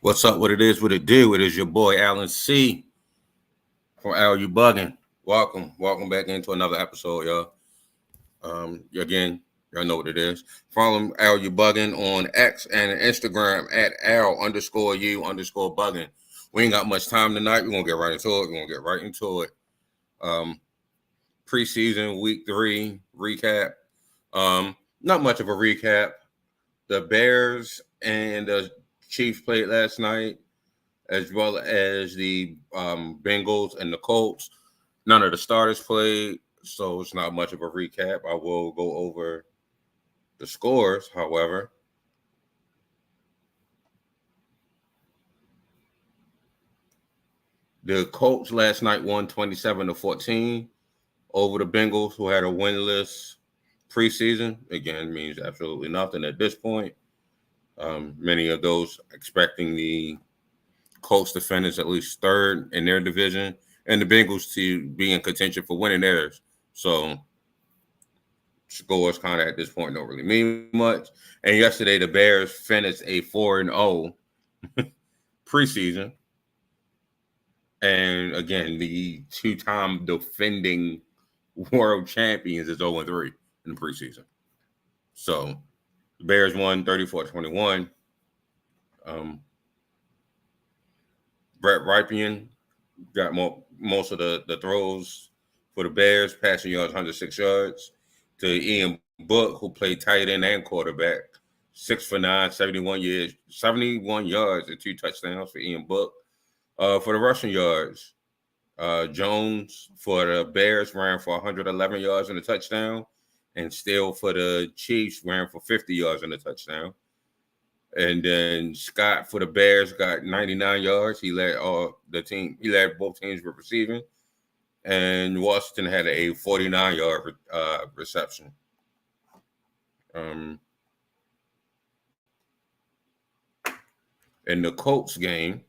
What's up? What it is? What it do? It is your boy Alan C. from Al You Bugging. Welcome back into another episode, y'all. Again, y'all know what it is. Follow Al You Bugging on X and Instagram at Al_you_bugging. We ain't got much time tonight. We're gonna get right into it. Preseason week 3 recap. Not much of a recap. The Bears and the Chiefs played last night, as well as the Bengals and the Colts. None of the starters played, so it's not much of a recap. I will go over the scores, however. The Colts last night won 27-14 over the Bengals, who had a winless preseason. Again, means absolutely nothing at this point. Many of those expecting the Colts to finish at least third in their division, and the Bengals to be in contention for winning theirs. So scores kind of at this point don't really mean much. And yesterday the Bears finished a 4-0 preseason. And again, the two-time defending world champions is 0-3 in the preseason. So the Bears won 34-21. Brett Rypien got most of the throws for the Bears, passing yards 106 yards, to Ian Book, who played tight end and quarterback, 6 for 9, 71 yards and 2 touchdowns for Ian Book. For the rushing yards, Jones for the Bears ran for 111 yards and a touchdown, and Steele for the Chiefs ran for 50 yards and a touchdown. And then Scott for the Bears got 99 yards. He led both teams with receiving. And Washington had a 49-yard reception. In the Colts game,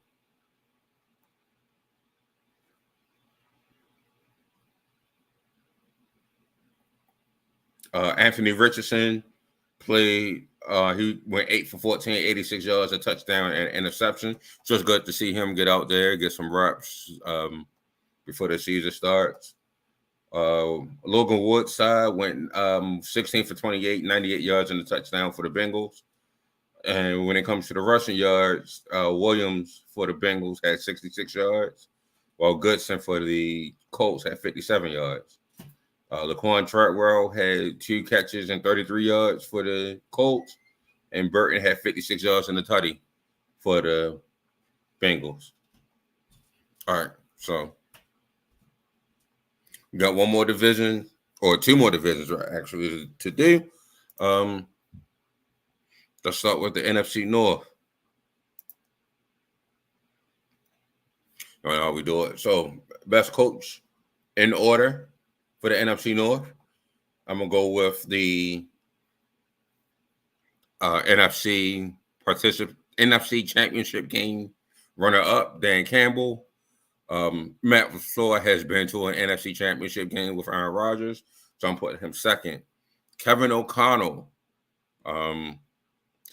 Anthony Richardson played. He went 8 for 14, 86 yards, a touchdown, and interception. So it's good to see him get out there, get some reps before the season starts. Logan Woodside went 16 for 28, 98 yards, and a touchdown for the Bengals. And when it comes to the rushing yards, Williams for the Bengals had 66 yards, while Goodson for the Colts had 57 yards. Laquan Treadwell had 2 catches and 33 yards for the Colts, and Burton had 56 yards and a tutty for the Bengals. All right, so we got one more division, or 2 more divisions actually to do. Let's start with the NFC North. All right, how we do it. So, best coach in order for the NFC North, I'm going to go with the NFC Championship game runner-up, Dan Campbell. Matt LaFleur has been to an NFC Championship game with Aaron Rodgers, so I'm putting him second. Kevin O'Connell has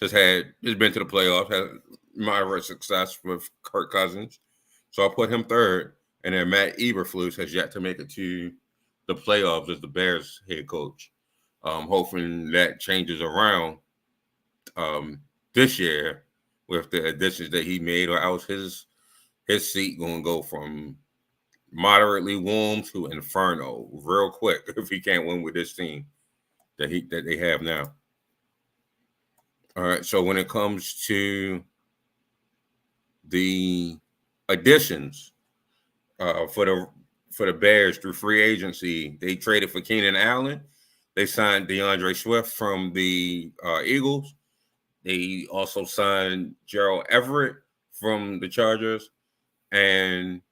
been to the playoffs, had moderate success with Kirk Cousins, so I'll put him third. And then Matt Eberflus has yet to make it to the playoffs as the Bears head coach. Hoping that changes around this year with the additions that he made, or else his seat going to go from moderately warm to inferno real quick if he can't win with this team that they have now. All right, so when it comes to the additions for the Bears through free agency, they traded for Keenan Allen. They signed DeAndre Swift from the Eagles. They also signed Gerald Everett from the Chargers and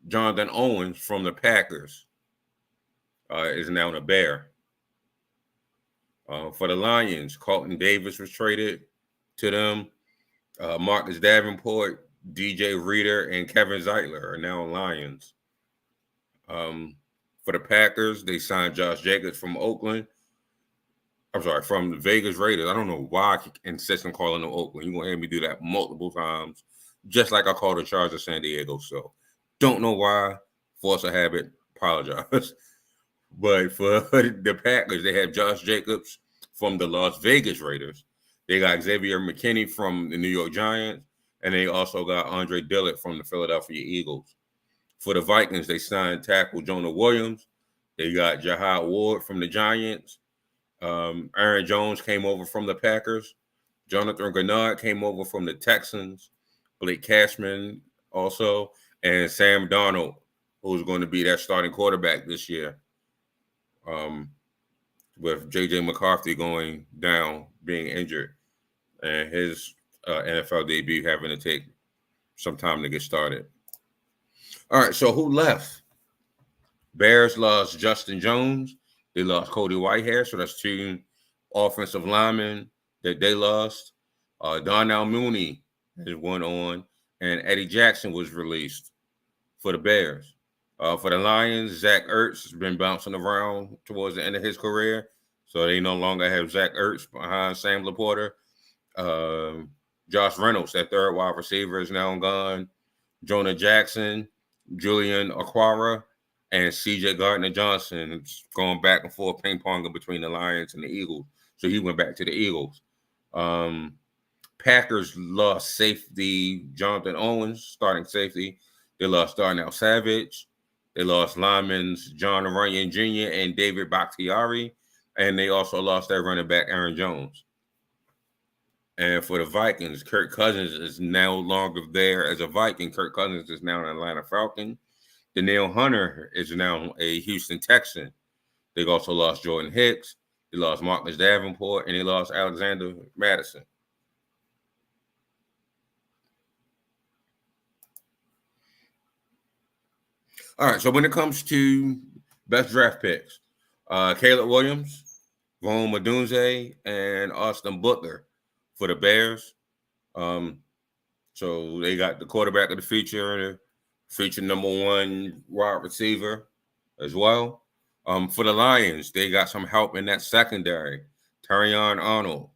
Jonathan Owens from the Packers is now a Bear. For the Lions, Carlton Davis was traded to them. Marcus Davenport, DJ Reader, and Kevin Zeitler are now Lions. For the Packers, they signed Josh Jacobs from Oakland. From the Vegas Raiders. I don't know why I insist on calling them Oakland. You're going to hear me do that multiple times just like I called the Chargers San Diego. So don't know why. Force a habit. Apologize. But for the Packers, they have Josh Jacobs from the Las Vegas Raiders. They got Xavier McKinney from the New York Giants. And they also got Andre Dillard from the Philadelphia Eagles. For the Vikings, they signed tackle Jonah Williams. They got Jahad Ward from the Giants. Aaron Jones came over from the Packers. Jonathan Grenard came over from the Texans. Blake Cashman also. And Sam Darnold, who's going to be that starting quarterback this year. With J.J. McCarthy going down, being injured, and his NFL debut having to take some time to get started. All right, so who left? Bears lost Justin Jones. They lost Cody Whitehair, so that's two offensive linemen that they lost. Darnell Mooney has went on, and Eddie Jackson was released for the Bears. For the Lions, Zach Ertz has been bouncing around towards the end of his career, so they no longer have Zach Ertz behind Sam Laporta. Josh Reynolds, that third wide receiver, is now gone. Jonah Jackson, Julian Okwara, and C.J. Gardner-Johnson. It's going back and forth ping-ponging between the Lions and the Eagles, so he went back to the Eagles. Packers lost safety Jonathan Owens, starting safety. They lost Darnell Savage. They lost linemen John Runyon Jr. and David Bakhtiari. And they also lost their running back, Aaron Jones. And for the Vikings, Kirk Cousins is no longer there as a Viking. Kirk Cousins is now an Atlanta Falcon. Danielle Hunter is now a Houston Texan. They also lost Jordan Hicks. They lost Marcus Davenport. And they lost Alexander Madison. All right, so when it comes to best draft picks, Caleb Williams, Rome Odunze, and Austin Butler for the Bears. So they got the quarterback of the future number one wide receiver as well. For the Lions, they got some help in that secondary. Terrion Arnold,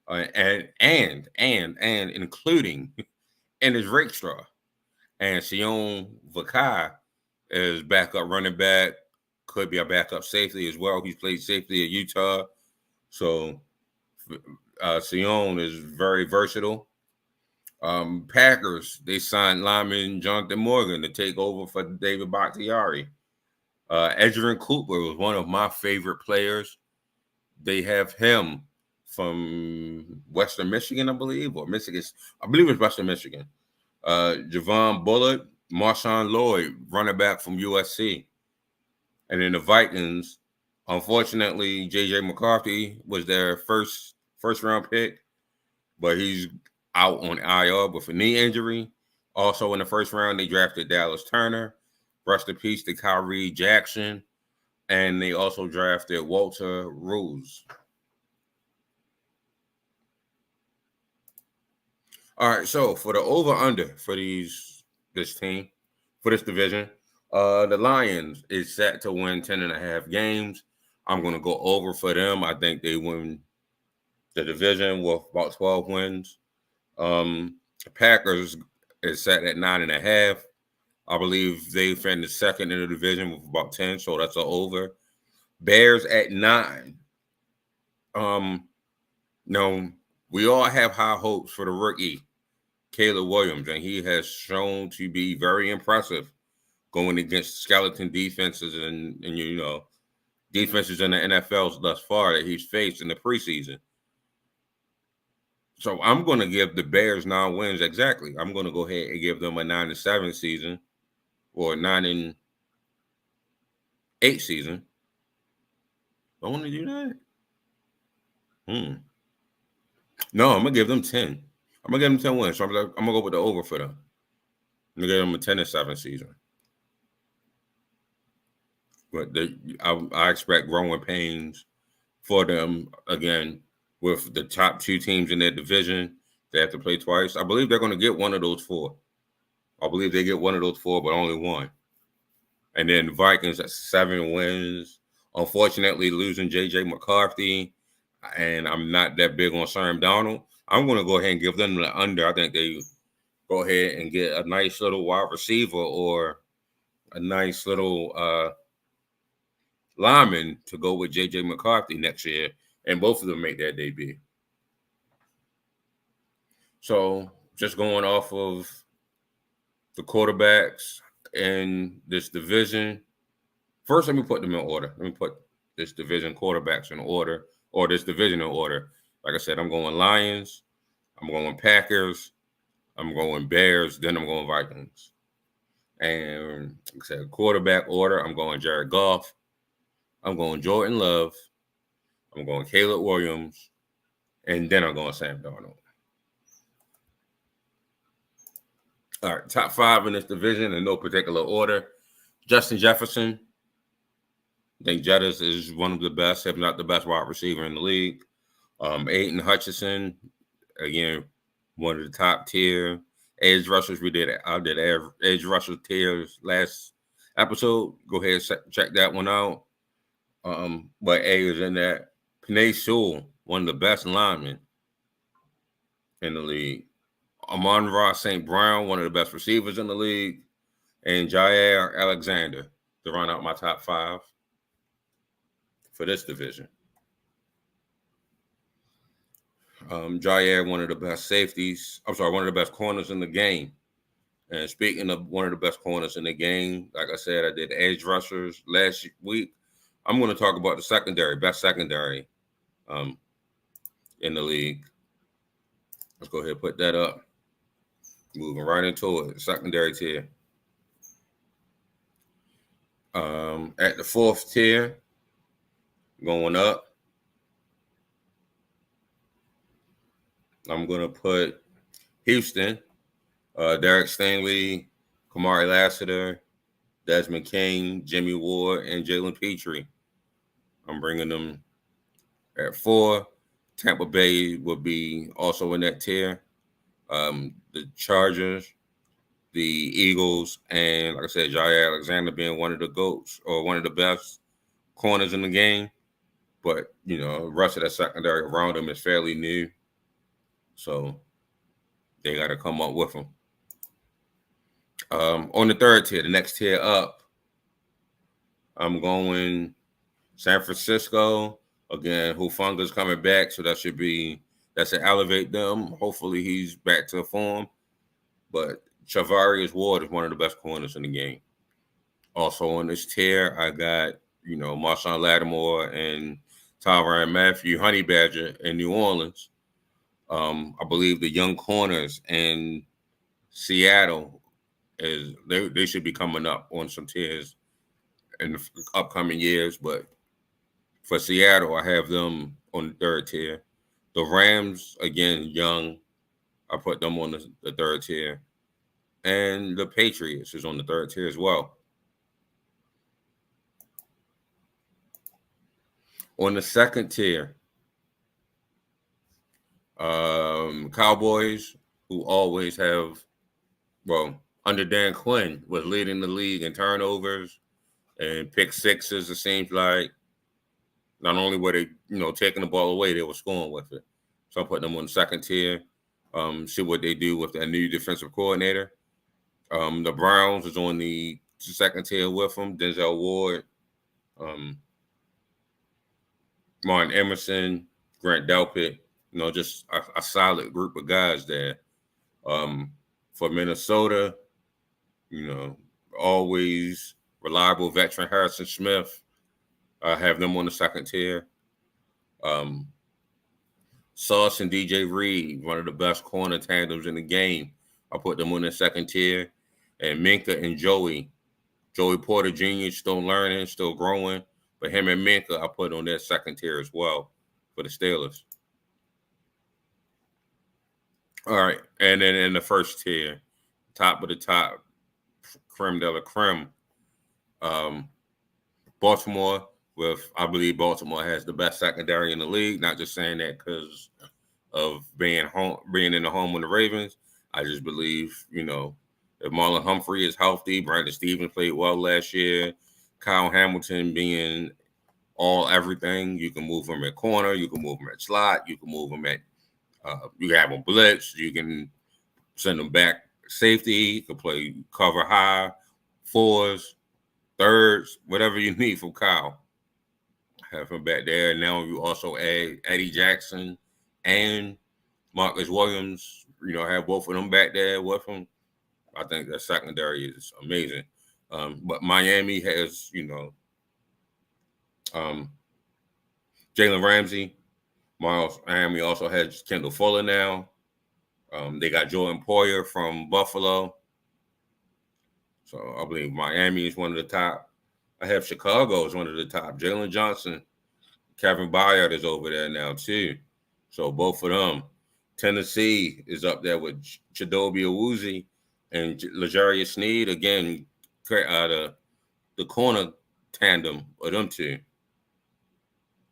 and including Ennis Rakestraw and Sion Vakai is backup running back, could be a backup safety as well. He's played safety at Utah. So Sion is very versatile. Packers, they signed lineman Jonathan Morgan to take over for David Bakhtiari. Edgerrin Cooper was one of my favorite players. They have him from Western Michigan, I believe, or Michigan. I believe it's Western Michigan. Javon Bullock, Marshawn Lloyd, running back from USC. And then the Vikings, unfortunately, J.J. McCarthy was their first round pick, but he's out on IR with a knee injury. Also in the first round, they drafted Dallas Turner. Rest in peace to Kyrie Jackson. And they also drafted Walter Rose. All right, so for the over-under for this team, for this division, the Lions is set to win 10.5 games. I'm going to go over for them. I think they win the division with about 12 wins. Packers is set at 9.5. I believe they finished second in the division with about 10, so that's an over. Bears at 9. No, we all have high hopes for the rookie, Caleb Williams, and he has shown to be very impressive going against skeleton defenses and defenses in the NFL thus far that he's faced in the preseason. So I'm going to give the Bears 9 wins exactly. I'm going to go ahead and give them a 9-7 season or 9-8 season. I want to do that. No, I'm going to give them 10. I'm going to give them 10 wins. So I'm going to go with the over for them. I'm going to give them a 10-7 season. But I expect growing pains for them again with the top 2 teams in their division. They have to play twice. I believe they're going to get one of those 4. I believe they get one of those 4, but only one. And then the Vikings at 7 wins. Unfortunately, losing J.J. McCarthy, and I'm not that big on Sam Darnold. I'm going to go ahead and give them the under. I think they go ahead and get a nice little wide receiver or a nice little lineman to go with J.J. McCarthy next year, and both of them make their debut. So just going off of the quarterbacks in this division, first let me put them in order. Let me put this division quarterbacks in order, or this division in order. Like I said, I'm going Lions, I'm going Packers, I'm going Bears, then I'm going Vikings. And like I said, quarterback order, I'm going Jared Goff, I'm going Jordan Love, I'm going Caleb Williams, and then I'm going Sam Darnold. All right, top 5 in this division in no particular order. Justin Jefferson. I think Jettis is one of the best, if not the best wide receiver in the league. Aiden Hutchinson, again, one of the top tier edge rushers. I did edge rusher tiers last episode. Go ahead and check that one out. But A is in that. Penei Sewell, one of the best linemen in the league. Amon-Ra St. Brown, one of the best receivers in the league. And Jair Alexander to run out my top 5 for this division. Jair, one of the best safeties. One of the best corners in the game. And speaking of one of the best corners in the game, like I said, I did edge rushers last week. I'm going to talk about the secondary, best secondary in the league. Let's go ahead and put that up. Moving right into it, secondary tier. At the 4th tier, going up, I'm going to put Houston, Derek Stanley, Kamari Lassiter, Desmond King, Jimmy Ward, and Jalen Petrie. I'm bringing them at 4. Tampa Bay will be also in that tier. The Chargers, the Eagles, and like I said, Jair Alexander being one of the GOATs or one of the best corners in the game. But, the rest of that secondary around them is fairly new. So they got to come up with them. On the 3rd tier, the next tier up, I'm going San Francisco. Again, Hufunga's coming back, so that should elevate them. Hopefully he's back to form. But Charvarius Ward is one of the best corners in the game. Also on this tier, I got, Marshawn Lattimore and Tyrann Mathieu, Honey Badger in New Orleans. I believe the young corners in Seattle they should be coming up on some tiers in the upcoming years. But for Seattle, I have them on the 3rd tier. The Rams, again, young. I put them on the 3rd tier. And the Patriots is on the 3rd tier as well. On the 2nd tier, Cowboys, who always have, under Dan Quinn, was leading the league in turnovers and pick sixes, it seems like. Not only were they, taking the ball away, they were scoring with it. So I'm putting them on the 2nd tier. See what they do with their new defensive coordinator. The Browns is on the 2nd tier with them. Denzel Ward, Martin Emerson, Grant Delpit. Just a solid group of guys there. For Minnesota, always reliable veteran Harrison Smith. I have them on the 2nd tier. Sauce and DJ Reed, one of the best corner tandems in the game. I put them on the 2nd tier. And Minka and Joey Porter Jr. still learning, still growing. But him and Minka, I put on that 2nd tier as well for the Steelers. All right. And then in the 1st tier, top of the top, creme de la creme, Baltimore. I believe Baltimore has the best secondary in the league. Not just saying that because of being in the home of the Ravens. I just believe, if Marlon Humphrey is healthy, Brandon Stevens played well last year. Kyle Hamilton being everything. You can move him at corner. You can move him at slot. You can move him at. You can have him blitz. You can send him back safety, could play cover high, fours, thirds, whatever you need from Kyle. Have him back there. Now you also add Eddie Jackson and Marcus Williams. Have both of them back there with him. I think the secondary is amazing. But Miami has, Jalen Ramsey. Miami also has Kendall Fuller now. They got Jordan Poyer from Buffalo. So I believe Miami is one of the top. I have Chicago as one of the top. Jalen Johnson, Kevin Byard is over there now too. So both of them. Tennessee is up there with Chidobe Awuzie and L'Jarius Sneed. Again, the corner tandem of them two.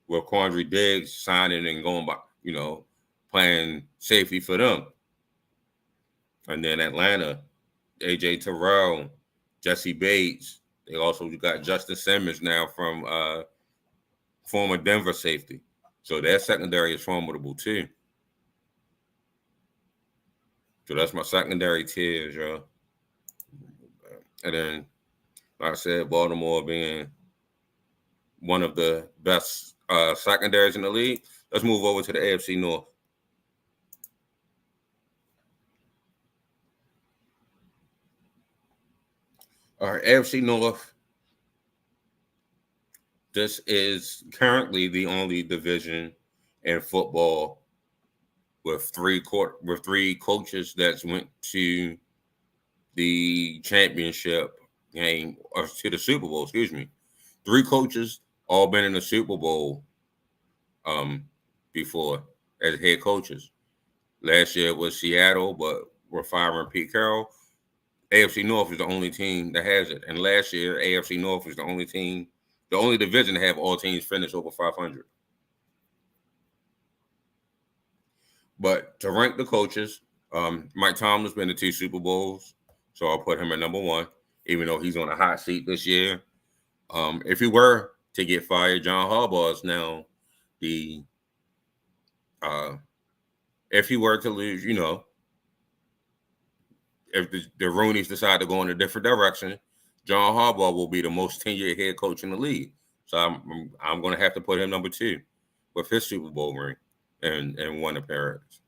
Where Quandre Diggs signing and going by, playing safety for them. And then Atlanta, A.J. Terrell, Jesse Bates. They also got Justin Simmons now from former Denver safety. So their secondary is formidable too. So that's my secondary tiers, y'all. And then, like I said, Baltimore being one of the best secondaries in the league. Let's move over to the AFC North. All right, AFC North. This is currently the only division in football with three coaches that went to the championship game or to the Super Bowl. Excuse me, 3 coaches all been in the Super Bowl before as head coaches. Last year it was Seattle, but we're firing Pete Carroll. AFC North is the only team that has it. And last year, AFC North is the only division to have all teams finish over 500. But to rank the coaches, Mike Tomlin's been to 2 Super Bowls, so I'll put him at number 1, even though he's on a hot seat this year. If he were to get fired, John Harbaugh is now the if he were to lose, if the Rooneys decide to go in a different direction, John Harbaugh will be the most tenured head coach in the league. So I'm going to have to put him number 2 with his Super Bowl ring and 1 appearance.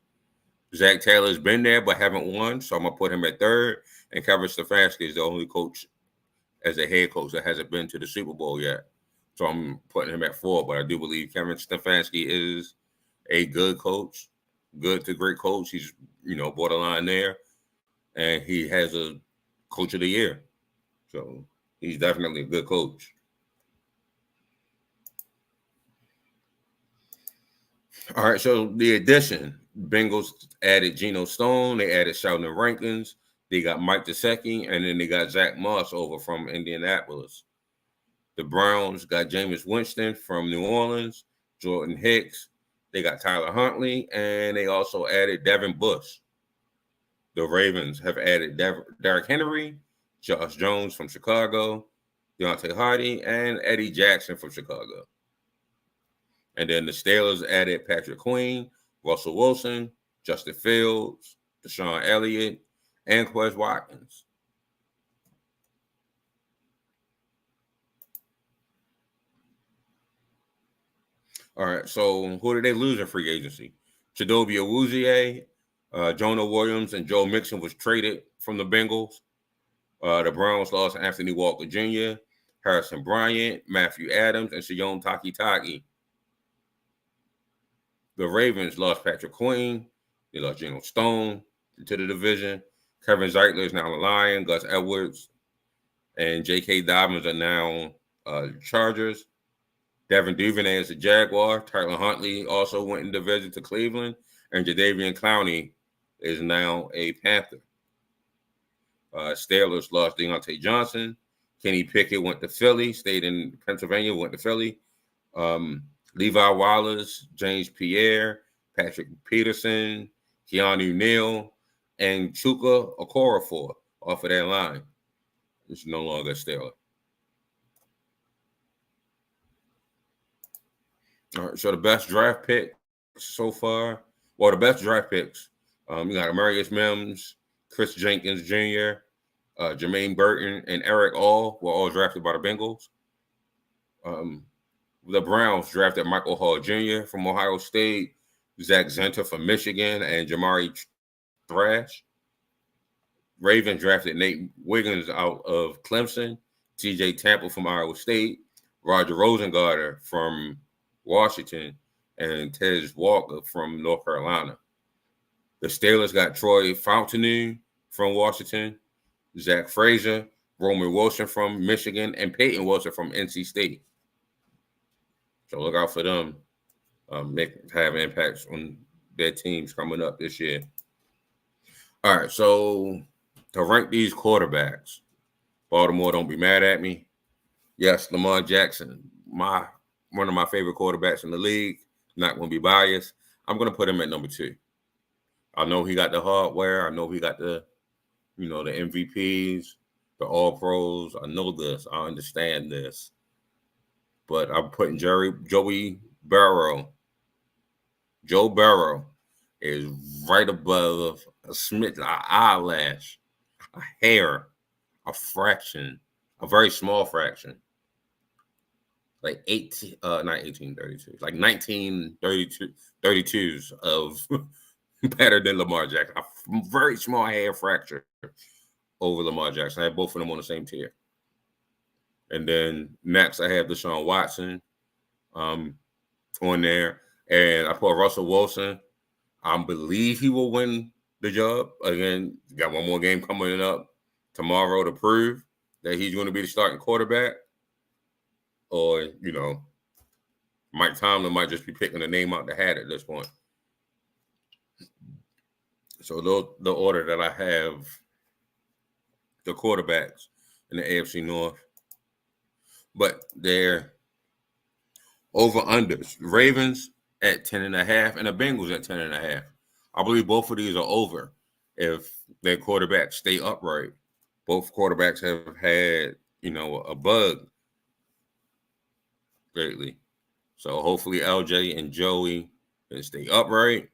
Zach Taylor's been there but haven't won, so I'm going to put him at 3rd. And Kevin Stefanski is the only coach as a head coach that hasn't been to the Super Bowl yet. So I'm putting him at 4, but I do believe Kevin Stefanski is a good coach, good to great coach. He's, borderline there. And he has a coach of the year. So he's definitely a good coach. All right, so the addition, Bengals added Geno Stone. They added Sheldon Rankins. They got Mike Gesicki, and then they got Zach Moss over from Indianapolis. The Browns got Jameis Winston from New Orleans, Jordan Hicks. They got Tyler Huntley, and they also added Devin Bush. The Ravens have added Derrick Henry, Josh Jones from Chicago, Deontay Hardy, and Eddie Jackson from Chicago. And then the Steelers added Patrick Queen, Russell Wilson, Justin Fields, Deshaun Elliott, and Quez Watkins. All right, so who did they lose in free agency? Chidobe Awuzie, Jonah Williams, and Joe Mixon was traded from the Bengals. The Browns lost Anthony Walker Jr., Harrison Bryant, Matthew Adams, and Shion Takitaki. The Ravens lost Patrick Queen. They lost Geno Stone to the division. Kevin Zeitler is now a Lion. Gus Edwards and J.K. Dobbins are now Chargers. Devin Duvernay is a Jaguar. Tyler Huntley also went in division to Cleveland. And Jadeveon Clowney is now a Panther. Steelers lost Deontay Johnson. Kenny Pickett went to Philly, stayed in Pennsylvania, went to Philly. Levi Wallace, James Pierre, Patrick Peterson, Keanu Neal, and Chuka Okorafor off of that line. It's no longer a Steeler. All right, so the best draft pick so far, the best draft picks, you got Amarius Mims, Chris Jenkins Jr., Jermaine Burton, and Eric All were all drafted by the Bengals. The Browns drafted Michael Hall Jr. from Ohio State, Zach Zenter from Michigan, and Jamari Thrash. Ravens drafted Nate Wiggins out of Clemson, TJ Tampa from Iowa State, Roger Rosengarter from Washington, and Tez Walker from North Carolina. The Steelers got Troy Fountainu from Washington, Zach Frazier, Roman Wilson from Michigan, and Peyton Wilson from NC State. So look out for them. Have impacts on their teams coming up this year. All right, so to rank these quarterbacks, Baltimore, don't be mad at me. Yes, Lamar Jackson, one of my favorite quarterbacks in the league. Not going to be biased. I'm going to put him at number 2. I know he got the hardware. I know he got the MVPs, the All-Pros. I know this. I understand this. But I'm putting Joey Burrow. Joe Burrow is right above a smidge, an eyelash, a hair, a fraction, a very small fraction. Like 1932s of better than Lamar Jackson. A very small hair fracture over Lamar Jackson. I have both of them on the same tier. And then next, I have Deshaun Watson on there. And I put Russell Wilson. I believe he will win the job. Again, got one more game coming up tomorrow to prove that he's going to be the starting quarterback. Or, Mike Tomlin might just be picking a name out the hat at this point. So the order that I have the quarterbacks in the AFC North. But they're over-unders. Ravens at 10.5 and the Bengals at 10.5. I believe both of these are over if their quarterbacks stay upright. Both quarterbacks have had, a bug lately. So hopefully LJ and Joey can stay upright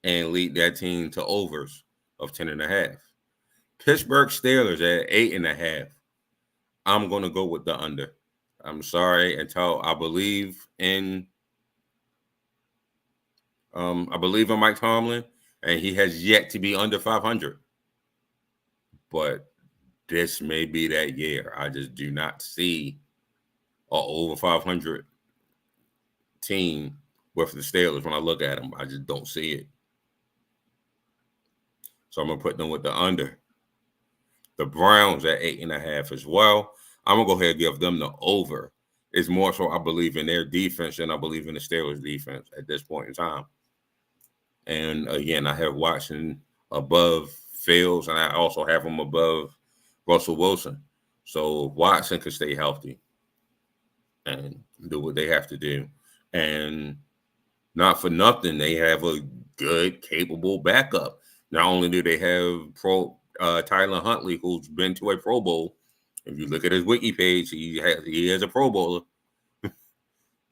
and lead that team to overs of 10.5. Pittsburgh Steelers at 8.5. I'm going to go with the under. I'm sorry, until I believe in Mike Tomlin, and he has yet to be under 500. But this may be that year. I just do not see an over 500 team with the Steelers. When I look at them, I just don't see it. So I'm going to put them with the under. The Browns at 8.5 as well. I'm going to go ahead and give them the over. It's more so I believe in their defense than I believe in the Steelers' defense at this point in time. And again, I have Watson above Fields, and I also have him above Russell Wilson. So Watson can stay healthy and do what they have to do. And not for nothing, they have a good, capable backup. Not only do they have Tyler Huntley, who's been to a Pro Bowl. If you look at his wiki page, he is a Pro Bowler.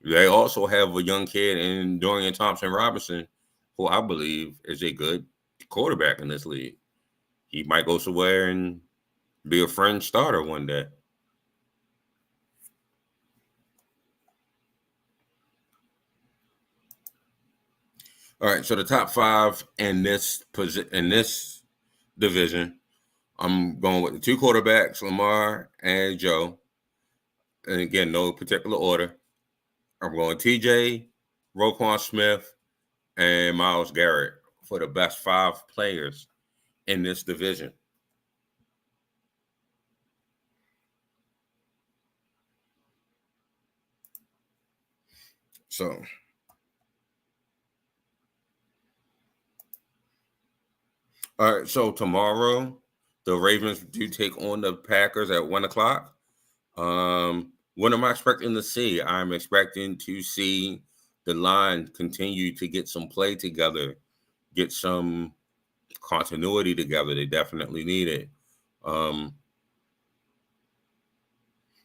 They also have a young kid in Dorian Thompson-Robinson, who I believe is a good quarterback in this league. He might go somewhere and be a fringe starter one day. All right, so the top 5 in this division, I'm going with the 2 quarterbacks, Lamar and Joe. And again, no particular order. I'm going TJ, Roquan Smith, and Myles Garrett for the best 5 players in this division. So, all right, so tomorrow, the Ravens do take on the Packers at 1 o'clock. What am I expecting to see? I'm expecting to see the line continue to get some play together, get some continuity together. They definitely need it. I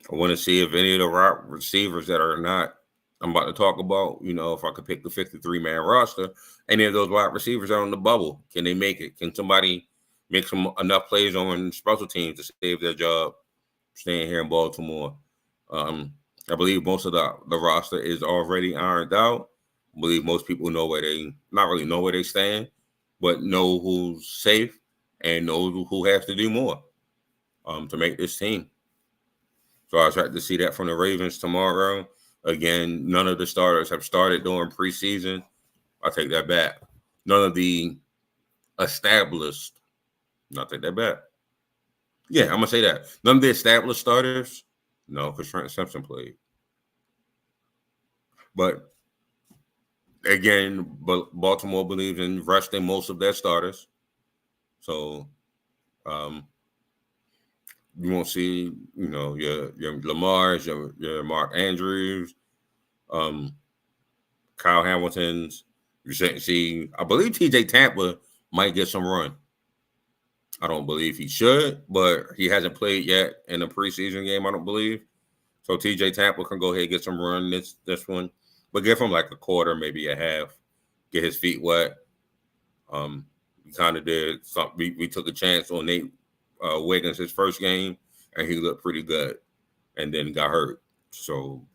want to see if any of the receivers that are not, I'm about to talk about, if I could pick the 53-man roster, any of those wide receivers are on the bubble. Can they make it? Can somebody make some enough plays on special teams to save their job staying here in Baltimore. I believe most of the roster is already ironed out. I believe most people know where they not really know where they stand, but know who's safe and know who has to do more to make this team. So I expect to see that from the Ravens tomorrow. Again, none of the starters have started during preseason. I take that back. None of the established, not take that back. Yeah, I'm gonna say that. None of the established starters, no, because Trent Simpson played. But again, Baltimore believes in resting most of their starters. So you won't see, your Lamars, your Mark Andrews, Kyle Hamilton's. You shouldn't see. I believe TJ Tampa might get some run. I don't believe he should, but he hasn't played yet in a preseason game, I don't believe. So TJ Tampa can go ahead and get some run this one, but give him like a quarter, maybe a half, get his feet wet. We kind of did something. We took a chance on Nate Wiggins his first game, and he looked pretty good, and then got hurt. So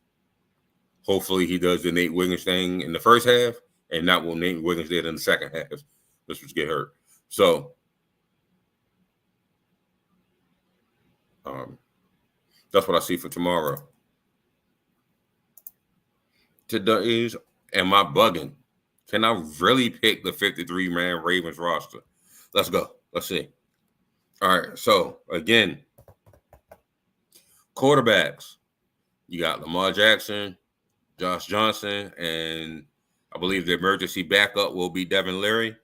hopefully he does the Nate Wiggins thing in the first half, and not what Nate Wiggins did in the second half. This was get hurt. So that's what I see for tomorrow. Today's, am I bugging? Can I really pick the 53-man Ravens roster? Let's go. Let's see. All right. So, again, quarterbacks. You got Lamar Jackson, Josh Johnson, and I believe the emergency backup will be Devin Leary.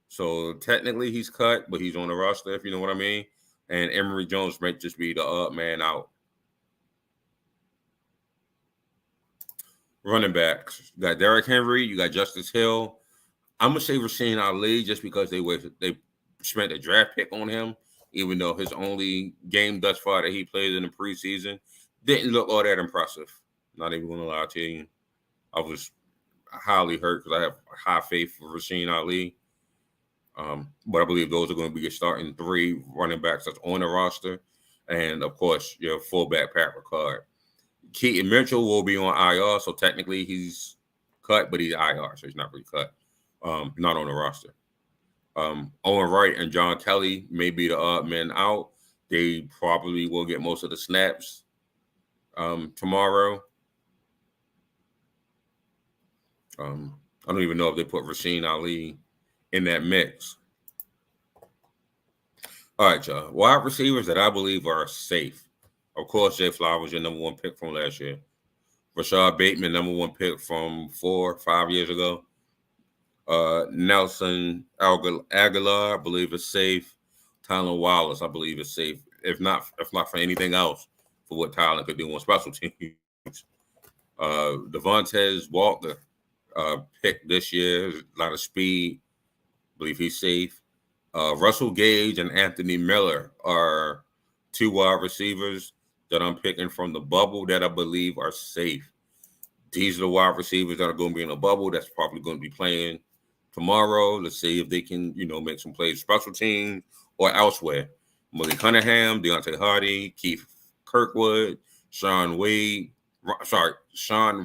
So, technically, he's cut, but he's on the roster, if you know what I mean. And Emory Jones might just be the odd man out. Running backs. You got Derrick Henry. You got Justice Hill. I'm going to say Rasheen Ali just because they spent a draft pick on him, even though his only game thus far that he played in the preseason didn't look all that impressive. Not even going to lie to you. I was highly hurt because I have high faith for Rasheen Ali. But I believe those are going to be your starting 3 running backs that's on the roster. And, of course, your fullback, Pat Ricard. Keaton Mitchell will be on IR, so technically he's cut, but he's IR, so he's not really cut. Not on the roster. Owen Wright and John Kelly may be the odd men out. They probably will get most of the snaps tomorrow. I don't even know if they put Rasheen Ali in that mix. All right, y'all. Wide receivers that I believe are safe. Of course, Jay Flowers, your number 1 pick from last year. Rashad Bateman, number 1 pick from 4-5 years ago. Nelson Aguilar, I believe is safe. Tylan Wallace, I believe is safe. If not for anything else, for what Tylan could do on special teams. Devontae Walker, picked this year, a lot of speed. I believe he's safe. Russell Gage and Anthony Miller are 2 wide receivers that I'm picking from the bubble that I believe are safe. These are the wide receivers that are going to be in the bubble that's probably going to be playing tomorrow. Let's see if they can, make some plays special teams or elsewhere. Malik Cunningham, Deontay Hardy, Keith Kirkwood, Sean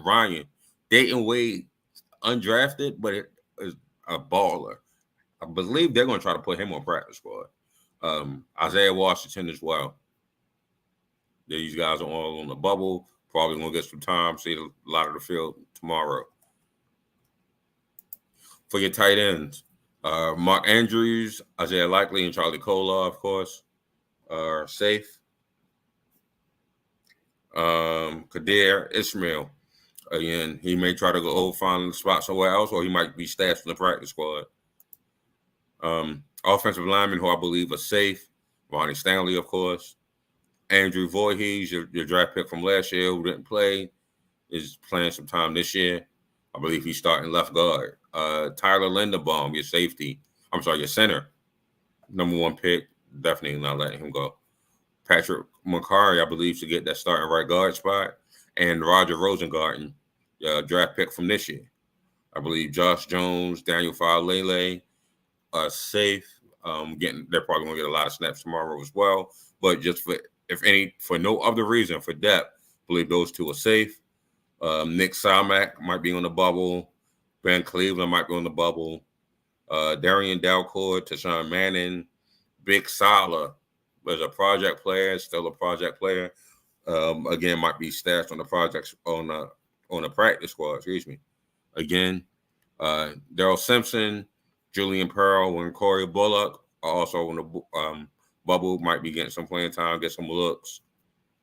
Ryan. Dayton Wade, undrafted, but it is a baller. I believe they're going to try to put him on practice squad. Isaiah Washington as well. These guys are all on the bubble. Probably going to get some time, see a lot of the field tomorrow. For your tight ends, Mark Andrews, Isaiah Likely, and Charlie Kolar, of course, are safe. Kadir Ismail, again, he may try to go find a spot somewhere else, or he might be stashed in the practice squad. Offensive linemen who I believe are safe. Ronnie Stanley, of course. Andrew Voorhees, your draft pick from last year who didn't play, is playing some time this year. I believe he's starting left guard. Tyler Linderbaum, your center. Number 1 pick. Definitely not letting him go. Patrick McCarry, I believe, to get that starting right guard spot. And Roger Rosengarten, draft pick from this year. I believe Josh Jones, Daniel Falele are safe. They're probably going to get a lot of snaps tomorrow as well. But just for no other reason, for depth, I believe those two are safe. Nick Salmack might be on the bubble. Ben Cleveland might be on the bubble. Darian Dalcourt, Tashawn Manning, Big Sala was a project player, still a project player. Again, might be stashed on the projects on the practice squad. Excuse me. Again, Daryl Simpson, Julian Pearl, and Corey Bullock are also on the bubble. Might be getting some playing time, get some looks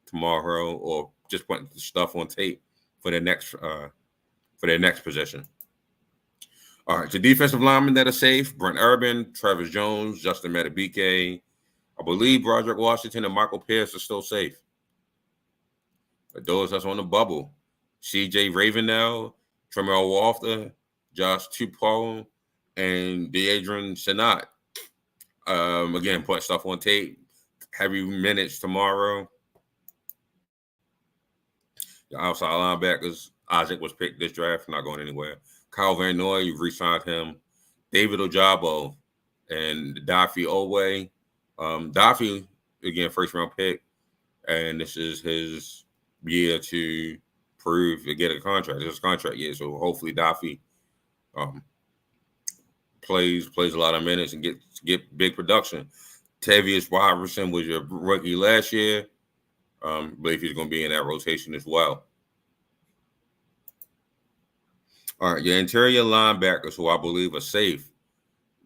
tomorrow, or just putting stuff on tape for their next position. All right, the defensive linemen that are safe: Brent Urban, Travis Jones, Justin Matabike. I believe Broderick Washington and Michael Pierce are still safe. But those that's on the bubble: C.J. Ravenel, Tremel Walter, Josh Tupou, and Deadrian Senat. Again, put stuff on tape. Heavy minutes tomorrow. The outside linebackers, Isaac was picked this draft, not going anywhere. Kyle Van Noy, you've re-signed him. David Ojabo and Daffy Owe. Daffy, again, first-round pick, and this is his year to prove to get a contract. It's his contract year, so hopefully Daffy plays a lot of minutes and get big production. Tavius Robertson was your rookie last year. I believe he's going to be in that rotation as well. All right, your interior linebackers, who I believe are safe.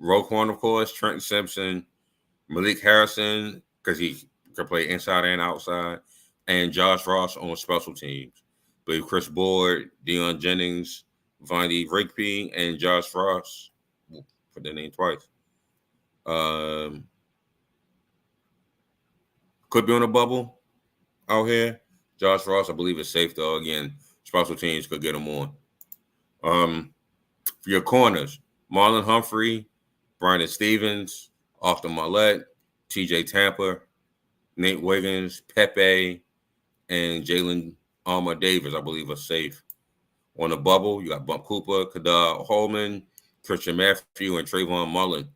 Roquan, of course, Trenton Simpson, Malik Harrison, because he can play inside and outside, and Josh Ross on special teams. I believe Chris Board, Deion Jennings, Vonnie Rigby, and Josh Ross. Put their name twice. Could be on a bubble out here. Josh Ross, I believe, is safe, though. Again, special teams could get him on. For your corners, Marlon Humphrey, Brandon Stevens, Austin Marlette, TJ Tampa, Nate Wiggins, Pepe, and Jalen Armour Davis, I believe, are safe. On the bubble, you got Bump Cooper, Kadar Holman, Christian Matthew, and Trayvon Mullen.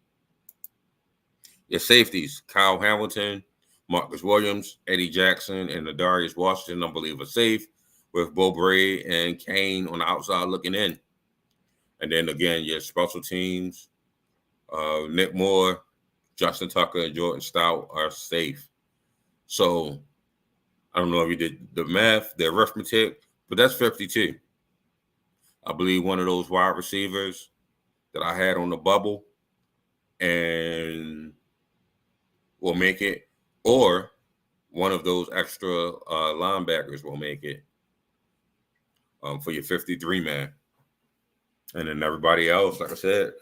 Your safeties, Kyle Hamilton, Marcus Williams, Eddie Jackson, and Adarius Washington, I believe, are safe, with Bo Bray and Kane on the outside looking in. And then, again, your special teams, Nick Moore, Justin Tucker, and Jordan Stout are safe. So, I don't know if you did the math, the arithmetic, but that's 52. I believe one of those wide receivers that I had on the bubble and will make it, or one of those extra linebackers will make it for your 53-man. And then everybody else, like I said,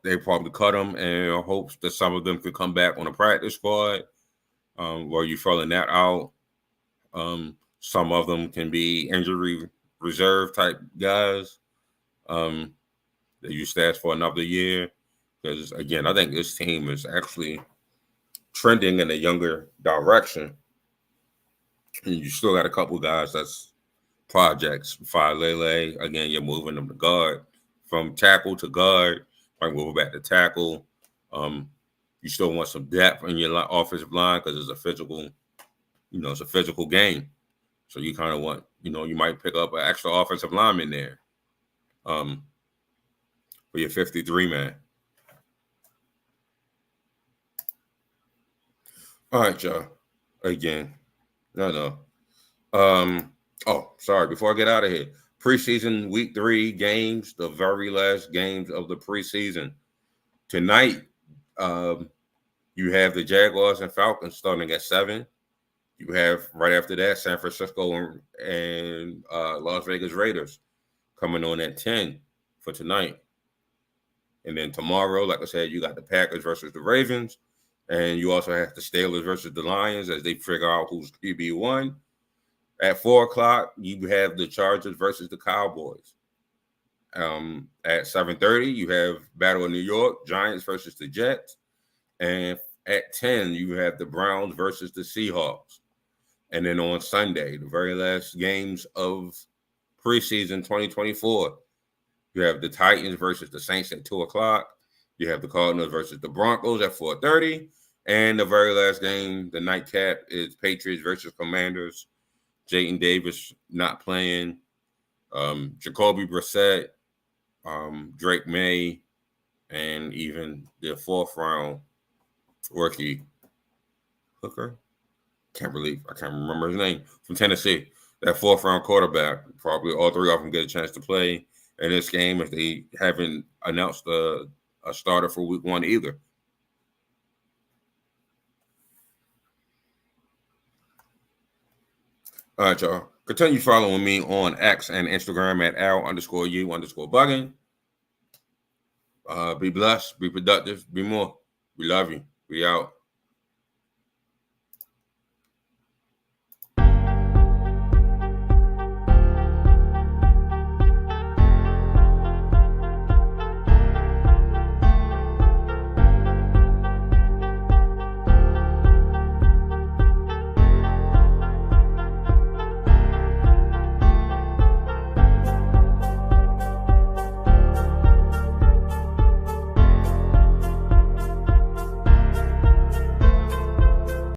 they probably cut them and hopes that some of them could come back on a practice squad where you're filling that out. Some of them can be injury reserve type guys that you stash for another year. Because, again, I think this team is actually trending in a younger direction. And you still got a couple guys that's projects. Lele, again, you're moving them to guard. From tackle to guard, might move back to tackle. You still want some depth in your offensive line because it's a physical game. So you kind of want, you might pick up an extra offensive lineman there for your 53-man. All right, y'all. Again, no. Sorry. Before I get out of here, preseason week 3 games, the very last games of the preseason. Tonight, you have the Jaguars and Falcons starting at 7. You have right after that San Francisco and Las Vegas Raiders coming on at 10 for tonight. And then tomorrow, like I said, you got the Packers versus the Ravens. And you also have the Steelers versus the Lions as they figure out who's QB1. At 4 o'clock, you have the Chargers versus the Cowboys. At 7:30, you have Battle of New York, Giants versus the Jets. And at 10, you have the Browns versus the Seahawks. And then on Sunday, the very last games of preseason 2024, you have the Titans versus the Saints at 2 o'clock. You have the Cardinals versus the Broncos at 4:30. And the very last game, the nightcap, is Patriots versus Commanders. Jayden Davis not playing. Jacoby Brissett, Drake May, and even the fourth round rookie Hooker. I can't remember his name, from Tennessee. That fourth round quarterback. Probably all three of them get a chance to play in this game if they haven't announced a starter for week 1 either. All right, y'all. Continue following me on X and Instagram at Al_U_bugging. Be blessed, be productive, be more. We love you. We out.